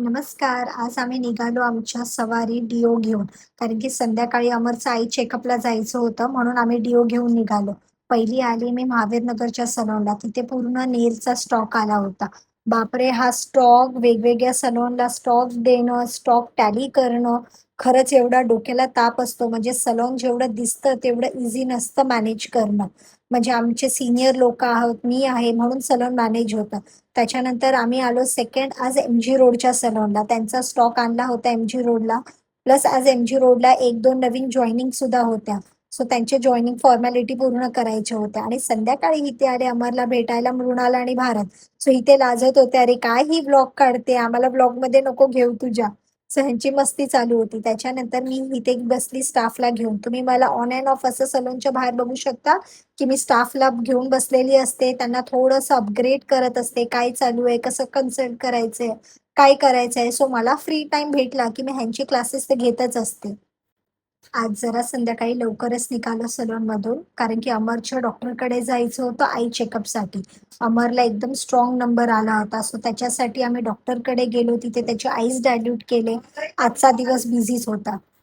नमस्कार. आज आम्ही निघालो आमच्या सवारी डिओ घेऊन. कारण की संध्याकाळी अमरचं आई चेकअपला जायचं होतं म्हणून आम्ही डिओ घेऊन निघालो. पहिली आली मी महावीर नगरच्या सलूनला. तिथे पूर्ण नेलचा स्टॉक आला होता. बापरे! हा स्टॉक वेगवेगळ्या सलूनला स्टॉक देणं, स्टॉक टॅली करणं, खरंच एवढा डोक्याला ताप असतो. म्हणजे सलून जेवढं दिसतं तेवढं इझी नसतं मॅनेज करणं. म्हणजे आमचे सीनियर लोकं आहोत, मी आहे म्हणून सलून मॅनेज होतं. त्याच्यानंतर आम्ही आलो सेकंड आज एम-जी रोडच्या सलूनला. त्यांचा स्टॉक आणला होता एम-जी रोडला. प्लस आज एम-जी रोडला 1-2 नवीन जॉइनिंगसुद्धा होत्या. सो त्यांचे जॉइनिंग फॉर्मॅलिटी पूर्ण करायच्या होत्या आणि संध्याकाळी इथे आले अमरला भेटायला मृणाल आणि भारत. सो इथे लाजत होते, "अरे काय ही व्लॉग काढते? आम्हाला व्लॉगमध्ये नको घेऊ तुझ्या." सो ह्यांची मस्ती चालू होती. त्याच्यानंतर मी इथे बसली स्टाफला घेऊन. तुम्ही मला ऑन अँड ऑफ असं सलूनच्या बाहेर बघू शकता, की मी स्टाफला घेऊन बसलेली असते. त्यांना थोडंसं अपग्रेड करत असते. काय चालू आहे, कसं कन्सल्ट करायचंय, काय करायचंय. सो मला फ्री टाईम भेटला, की मी ह्यांची क्लासेस तर घेतच असते. आज जरा संध्याकाळी लवकरच निघालो सलूनमधून, कारण की अमरच्या डॉक्टरकडे जायचं होतं आय चेकअपसाठी. अमरला एकदम स्ट्राँग नंबर आला होता. सो त्याच्यासाठी आम्ही डॉक्टरकडे गेलो. तिथे त्याचे आईज डायल्यूट केले. आजचा दिवस बिझीच होता.